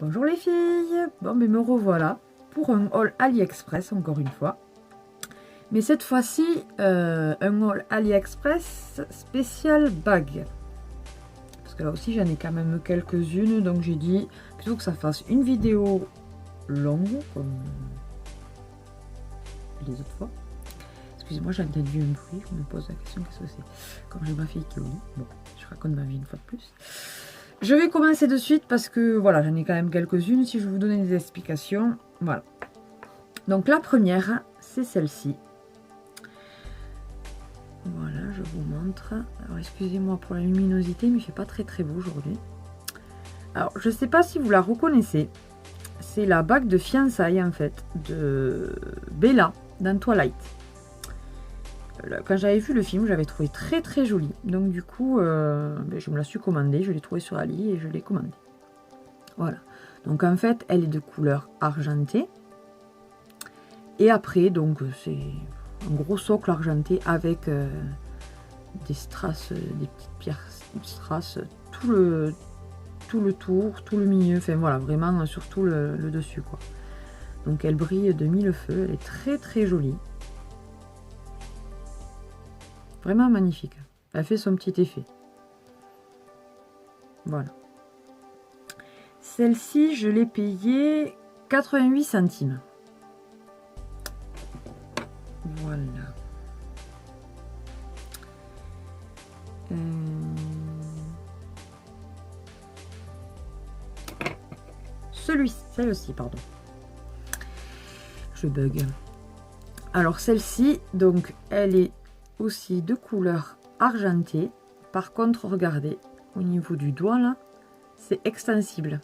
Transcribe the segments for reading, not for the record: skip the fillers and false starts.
Bonjour les filles. Bon, mais me revoilà pour un haul AliExpress encore une fois. Mais cette fois-ci, un haul AliExpress spécial bague. Parce que là aussi, j'en ai quand même quelques-unes. Donc j'ai dit, plutôt que ça fasse une vidéo longue, comme les autres fois. Excusez-moi, j'ai entendu un bruit. Je me pose la question, qu'est-ce que c'est? Comme j'ai ma fille qui est au lit. Bon, je raconte ma vie une fois de plus. Je vais commencer de suite parce que voilà, j'en ai quand même quelques-unes. Si je vous donne des explications, voilà. Donc la première, c'est celle-ci. Voilà, je vous montre. Alors excusez-moi pour la luminosité, mais il fait pas très beau aujourd'hui. Alors je sais pas si vous la reconnaissez. C'est la bague de fiançailles en fait de Bella dans Twilight. Quand j'avais vu le film, j'avais trouvé très jolie. Donc du coup, je me la suis commandée. Je l'ai trouvée sur Ali et je l'ai commandée. Voilà. Donc en fait, elle est de couleur argentée. Et après, donc c'est un gros socle argenté avec des strass, des petites pierres strass, tout le tour, tout le milieu. Enfin voilà, vraiment surtout le dessus quoi. Donc elle brille de mille feux. Elle est très jolie. Vraiment magnifique. Elle fait son petit effet. Voilà. Celle-ci, je l'ai payée 88 centimes. Voilà. Celle-ci, pardon. Je bug. Alors celle-ci, donc, elle est aussi de couleur argentée. Par contre, regardez, au niveau du doigt, là, c'est extensible.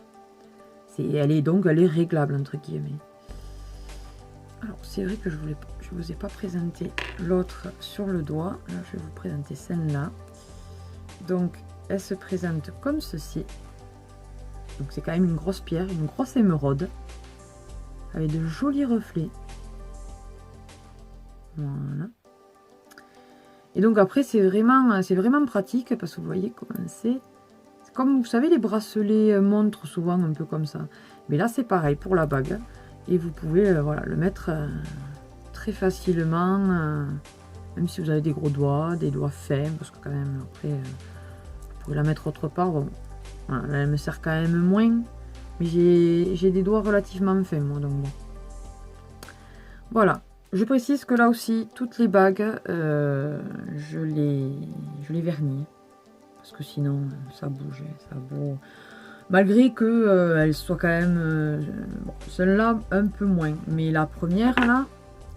Elle est réglable, entre guillemets. Alors, c'est vrai que je vous ai pas présenté l'autre sur le doigt. Là, je vais vous présenter celle-là. Donc, elle se présente comme ceci. Donc, c'est quand même une grosse pierre, une grosse émeraude. Avec de jolis reflets. Voilà. Et donc, après, c'est vraiment pratique parce que vous voyez comment c'est. C'est comme, vous savez, les bracelets montres, souvent un peu comme ça. Mais là, c'est pareil pour la bague. Et vous pouvez voilà, le mettre très facilement, même si vous avez des gros doigts, des doigts fins, parce que quand même, après, vous pouvez la mettre autre part. Bon, voilà, là, elle me sert quand même moins, mais j'ai des doigts relativement fins, moi, donc bon. Voilà, je précise que là aussi, toutes les bagues, je les vernis, parce que sinon, ça bouge, ça bouge. Malgré que elle soit quand même bon, celle-là un peu moins, mais la première là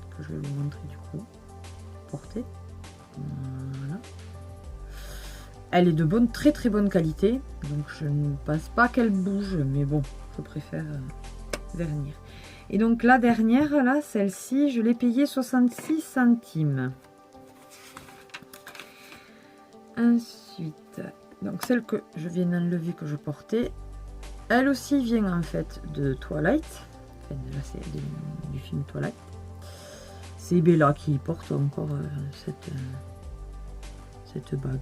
que je vais vous montrer du coup portée, voilà, elle est de très bonne qualité, donc je ne pense pas qu'elle bouge, mais bon, je préfère vernir. Et donc la dernière là, celle-ci, je l'ai payée 66 centimes. Ensuite, donc celle que je viens d'enlever, que je portais, elle aussi vient en fait de Twilight, enfin là c'est du film Twilight. C'est Bella qui porte encore cette bague.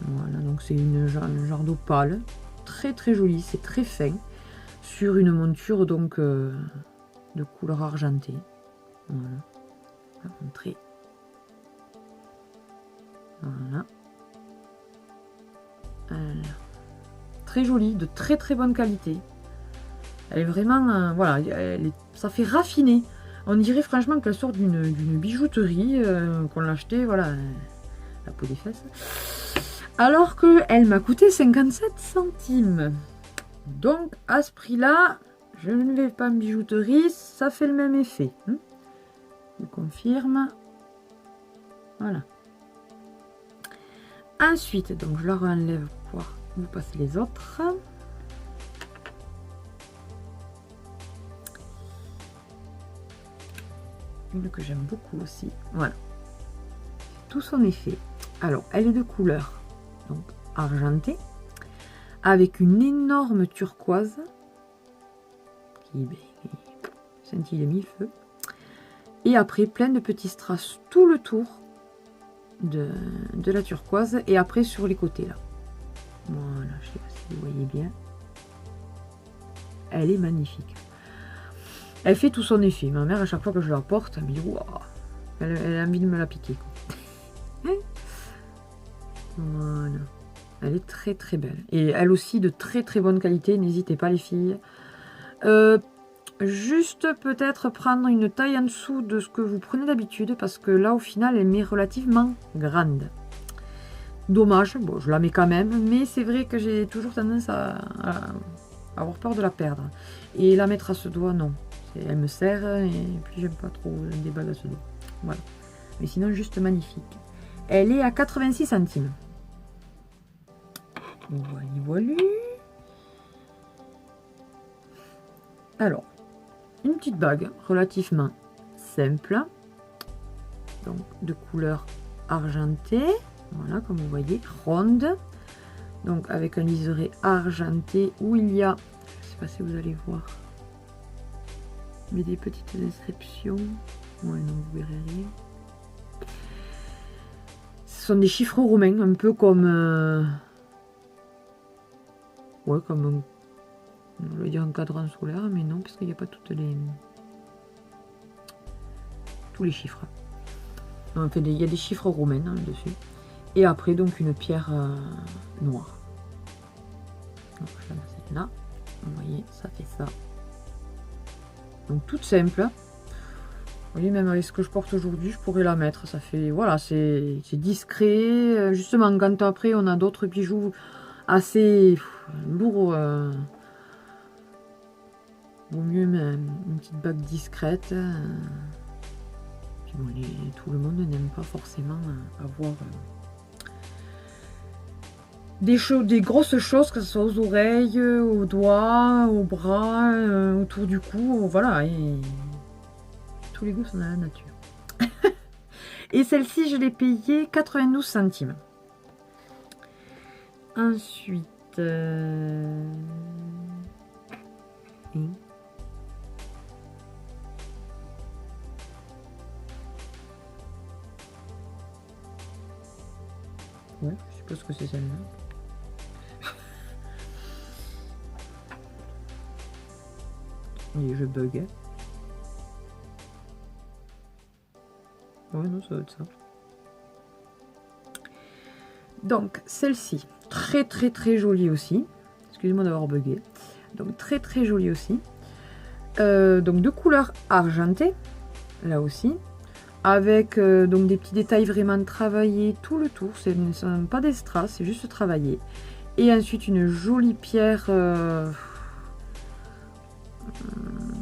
Voilà, donc c'est un genre d'opale, très joli, c'est très fin, sur une monture donc de couleur argentée. Voilà, on va montrer. Voilà. Très jolie, de très bonne qualité. Elle est vraiment, voilà, ça fait raffiner. On dirait franchement qu'elle sort d'une bijouterie, qu'on l'a acheté, voilà, la peau des fesses. Alors qu'elle m'a coûté 57 centimes. Donc à ce prix-là, je ne vais pas en bijouterie, ça fait le même effet. Je confirme. Voilà. Ensuite, donc je leur enlève pour pouvoir vous passer les autres. Une que j'aime beaucoup aussi. Voilà. Tout son effet. Alors, elle est de couleur donc argentée, avec une énorme turquoise qui scintille les mille-feux. Et après, plein de petits strass tout le tour de la turquoise. Et après, sur les côtés, là. Voilà, je sais pas si vous voyez bien. elle est magnifique. Elle fait tout son effet. Ma mère, à chaque fois que je la porte, elle me dit waouh, elle a envie de me la piquer. Voilà. Elle est très très belle. Et elle aussi de très très bonne qualité. N'hésitez pas les filles. Juste peut-être prendre une taille en dessous de ce que vous prenez d'habitude. Parce que là au final elle m'est relativement grande. Dommage. Bon je la mets quand même. Mais c'est vrai que j'ai toujours tendance à avoir peur de la perdre. Et la mettre à ce doigt non. Elle me sert. Et puis j'aime pas trop des bagues à ce doigt. Voilà. Mais sinon juste magnifique. Elle est à 86 centimes. Voilà. Alors, une petite bague relativement simple, donc de couleur argentée, voilà comme vous voyez, ronde, donc avec un liseré argenté où il y a, je ne sais pas si vous allez voir, mais des petites inscriptions, ouais non vous verrez rien. Ce sont des chiffres romains, un peu comme ouais, comme je vais dire un cadran solaire, mais non, parce qu'il n'y a pas tous les chiffres. En fait, il y a des chiffres romains hein, dessus. Et après, donc, une pierre noire. Donc, je la mets celle-là. Vous voyez, ça fait ça. Donc, toute simple. Vous voyez, même avec ce que je porte aujourd'hui, je pourrais la mettre. Ça fait, voilà, c'est discret. Justement, quand après, on a d'autres bijoux assez lourd, vaut mieux une petite bague discrète. Puis bon, tout le monde n'aime pas forcément avoir des grosses choses, que ce soit aux oreilles, aux doigts, aux bras, autour du cou, voilà. Et tous les goûts sont dans la nature. Et celle-ci, je l'ai payée 92 centimes. Ensuite, ouais, je suppose que c'est celle-là. Et je bug. Ouais, non, ça va être ça. Donc, celle-ci, très très très jolie aussi. Excusez-moi d'avoir bugué. Donc, très très jolie aussi. Donc, de couleur argentée, là aussi. Avec donc des petits détails vraiment travaillés tout le tour. Ce ne sont pas des strass, c'est juste travaillé. Et ensuite, une jolie pierre.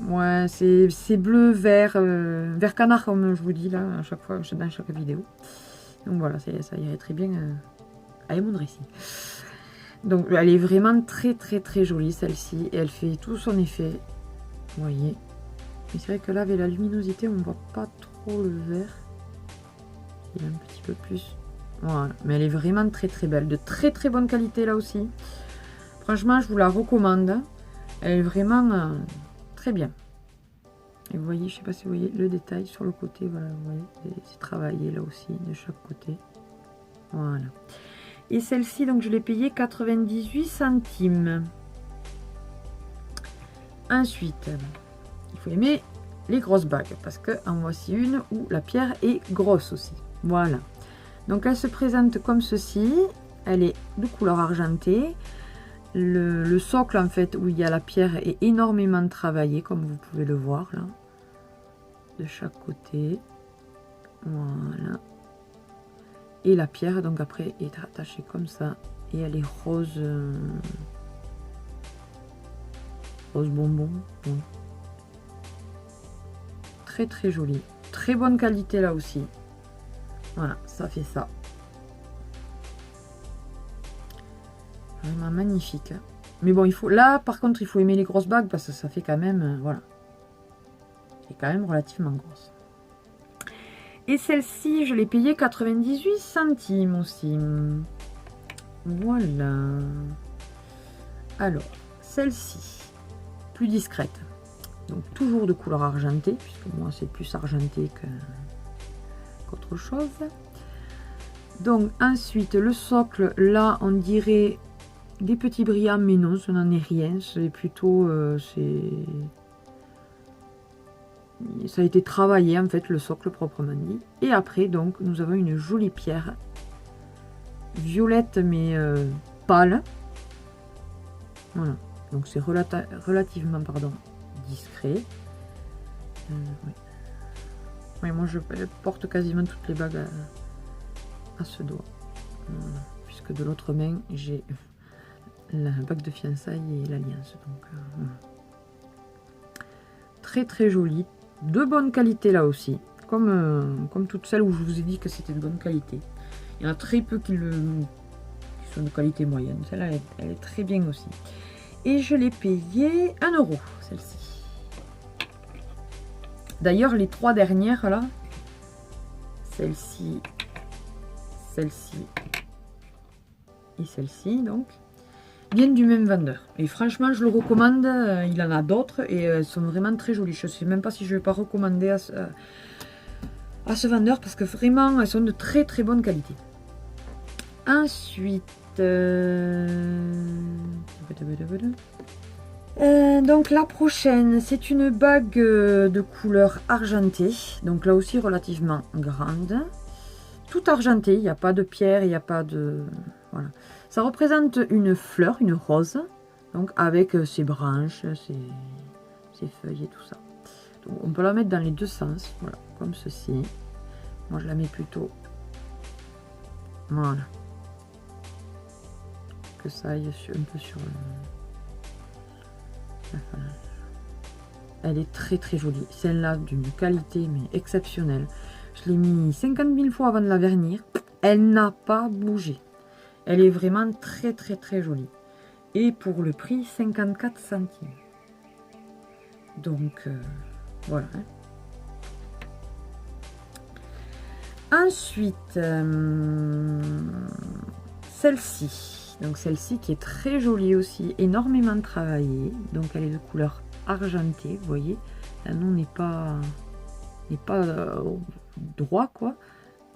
Ouais, c'est bleu, vert, vert canard, comme je vous dis là, à chaque fois, dans chaque vidéo. Donc voilà, ça irait très bien avec mon récit. Donc elle est vraiment très très très jolie celle-ci. Et elle fait tout son effet. Vous voyez. Mais c'est vrai que là, avec la luminosité, on ne voit pas trop le vert. Il est un petit peu plus. Voilà. Mais elle est vraiment très très belle. De très très bonne qualité là aussi. Franchement, je vous la recommande. Elle est vraiment très bien. Et vous voyez, je ne sais pas si vous voyez le détail sur le côté. Voilà, vous voyez, c'est travaillé là aussi de chaque côté. Voilà. Et celle-ci, donc je l'ai payée 98 centimes. Ensuite, il faut aimer les grosses bagues parce que en voici une où la pierre est grosse aussi. Voilà. Donc elle se présente comme ceci. Elle est de couleur argentée. Le socle en fait où il y a la pierre est énormément travaillé comme vous pouvez le voir là. De chaque côté. Voilà. Et la pierre donc après est attachée comme ça. Et elle est rose. Rose bonbon. Bon. Très très jolie. Très bonne qualité là aussi. Voilà, ça fait ça. Vraiment magnifique. Mais bon, il faut là par contre il faut aimer les grosses bagues parce que ça fait quand même voilà. C'est quand même relativement grosse. Et celle-ci, je l'ai payée 98 centimes aussi. Voilà. Alors, celle-ci, plus discrète. Donc toujours de couleur argentée, puisque moi c'est plus argenté qu'autre chose. Donc ensuite, le socle, là on dirait des petits brillants, mais non, ce n'en est rien. C'est plutôt... ça a été travaillé, en fait, le socle proprement dit. Et après, donc, nous avons une jolie pierre. Violette, mais pâle. Voilà. Donc, c'est relativement, pardon, discret. Oui. Oui, moi, je porte quasiment toutes les bagues à ce doigt. Voilà. Puisque de l'autre main, j'ai la bague de fiançailles et l'alliance. Donc, voilà. Très, très jolie. De bonne qualité, là aussi. Comme toutes celles où je vous ai dit que c'était de bonne qualité. Il y en a très peu qui sont de qualité moyenne. Celle-là, elle est très bien aussi. Et je l'ai payée 1 €, celle-ci. D'ailleurs, les 3 dernières, là, celle-ci, celle-ci et celle-ci, donc, viennent du même vendeur. Et franchement, je le recommande. Il en a d'autres et elles sont vraiment très jolies. Je ne sais même pas si je ne vais pas recommander à ce vendeur parce que vraiment, elles sont de très très bonne qualité. Ensuite, donc la prochaine, c'est une bague de couleur argentée. Donc là aussi relativement grande. Tout argenté, il n'y a pas de pierre, il n'y a pas de... Voilà. Ça représente une fleur, une rose. Donc avec ses branches, ses feuilles et tout ça. Donc on peut la mettre dans les deux sens. Voilà, comme ceci. Moi je la mets plutôt... Voilà. Que ça aille un peu sur la phalange. Elle est très très jolie. Celle-là d'une qualité mais exceptionnelle. Je l'ai mis 50 000 fois avant de la vernir. Elle n'a pas bougé. Elle est vraiment très très très jolie. Et pour le prix, 54 centimes. Donc voilà. Ensuite, celle-ci. Donc celle-ci qui est très jolie aussi, énormément travaillée. Donc elle est de couleur argentée, vous voyez. La nom n'est pas droit quoi.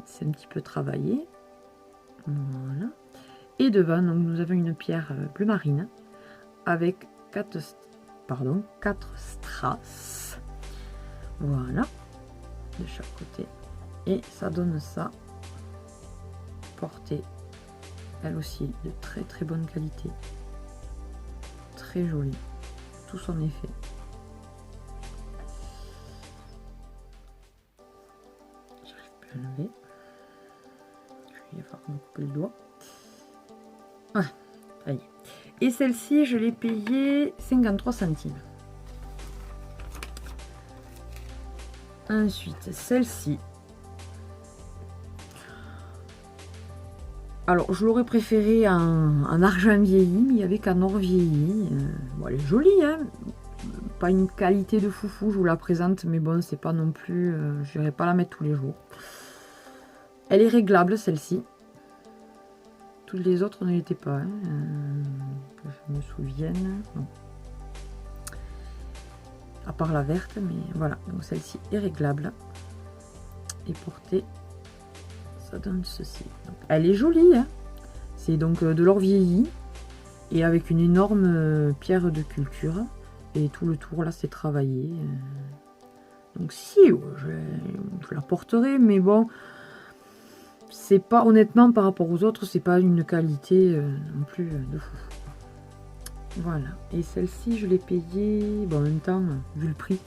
C'est un petit peu travaillé. Voilà. Et devant, donc, nous avons une pierre bleu marine avec 4 strass. Voilà. De chaque côté. Et ça donne ça. Portée. Elle aussi de très très bonne qualité. Très jolie. Tout son effet. J'arrive plus à l'enlever. Je vais falloir me couper le doigt. Ah, ça y est. Et celle-ci, je l'ai payée 53 centimes. Ensuite, celle-ci. Alors, je l'aurais préféré en argent vieilli, mais il n'y avait qu'en or vieilli. Bon, elle est jolie, hein. Pas une qualité de foufou, je vous la présente, mais bon, c'est pas non plus... je n'irai pas la mettre tous les jours. Elle est réglable, celle-ci. Toutes les autres ne l'étaient pas, hein, que je me souvienne. Non. À part la verte, mais voilà. Donc celle-ci est réglable. Et portée, ça donne ceci. Donc, elle est jolie, hein. C'est donc de l'or vieilli. Et avec une énorme pierre de culture. Et tout le tour, là, c'est travaillé. Donc si, je la porterai, mais bon... C'est pas, honnêtement, par rapport aux autres, c'est pas une qualité non plus de fou. Voilà. Et celle-ci, je l'ai payée, bon, en même temps, vu le prix,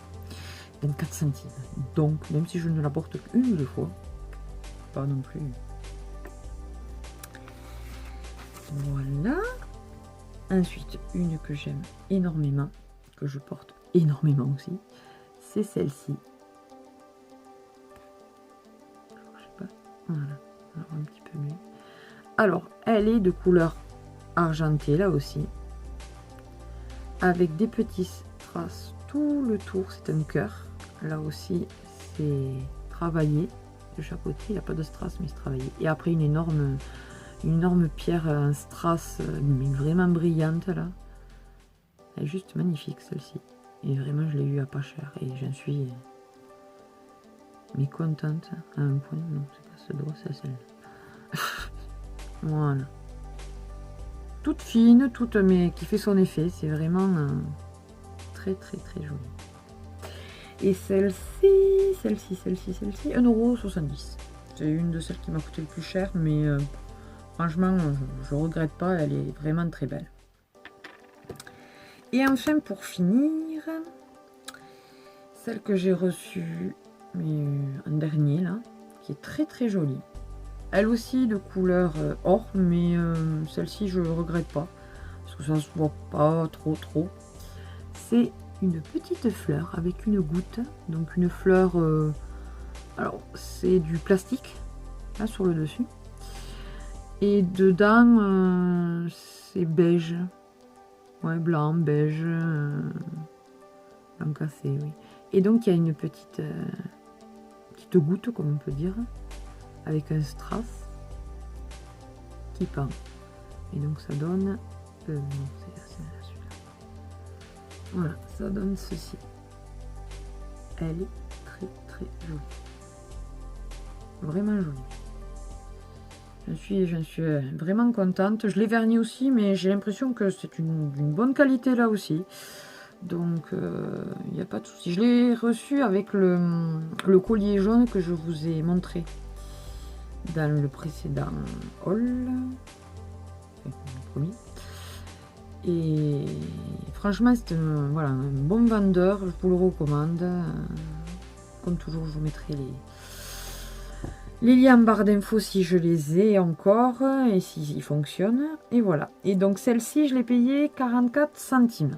24 centimes. Donc, même si je ne la porte qu'une ou deux fois, pas non plus. Voilà. Ensuite, une que j'aime énormément, que je porte énormément aussi, c'est celle-ci. Je sais pas. Voilà. Alors, un petit peu mieux. Alors, elle est de couleur argentée, là aussi. Avec des petits strass tout le tour. C'est un cœur. Là aussi, c'est travaillé. De chaque côté, il n'y a pas de strass, mais c'est travaillé. Et après, une énorme pierre, un strass, mais vraiment brillante, là. Elle est juste magnifique, celle-ci. Et vraiment, je l'ai eu à pas cher. Et j'en suis mécontente à un point. Non, c'est pas ce doigt, c'est celle-là. Voilà. toute fine, mais qui fait son effet. C'est vraiment très joli. Et celle-ci, 1,70 €. C'est une de celles qui m'a coûté le plus cher, mais franchement, je regrette pas, elle est vraiment très belle. Et enfin, pour finir, celle que j'ai reçue en dernier, là, qui est très jolie. Elle aussi de couleur or, mais celle-ci, je regrette pas, parce que ça ne se voit pas trop. C'est une petite fleur avec une goutte, donc une fleur, alors c'est du plastique, là, sur le dessus. Et dedans, c'est beige. Ouais, blanc, beige, blanc cassé, oui. Et donc, il y a une petite goutte, comme on peut dire, avec un strass qui pend. Et donc, ça donne... non, c'est celui-là. Voilà, ça donne ceci. Elle est très jolie. Vraiment jolie. J'en suis vraiment contente. Je l'ai verni aussi, mais j'ai l'impression que c'est d'une bonne qualité là aussi. Donc, il n'y a pas de souci. Je l'ai reçu avec le collier jaune que je vous ai montré dans le précédent haul. Premier. Et franchement, c'est voilà, un bon vendeur. Je vous le recommande. Comme toujours, je vous mettrai les liens en barre d'infos si je les ai encore et s'ils fonctionnent. Et voilà. Et donc celle-ci, je l'ai payée 44 centimes.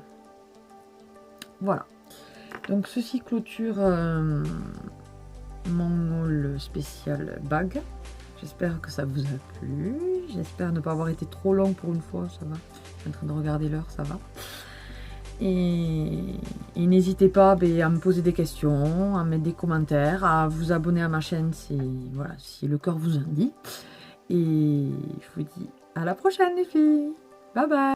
Voilà. Donc ceci clôture mon haul spécial bague. J'espère que ça vous a plu. J'espère ne pas avoir été trop long pour une fois. Ça va. Je suis en train de regarder l'heure, ça va. Et n'hésitez pas à me poser des questions, à mettre des commentaires, à vous abonner à ma chaîne si le cœur vous en dit. Et je vous dis à la prochaine les filles. Bye bye.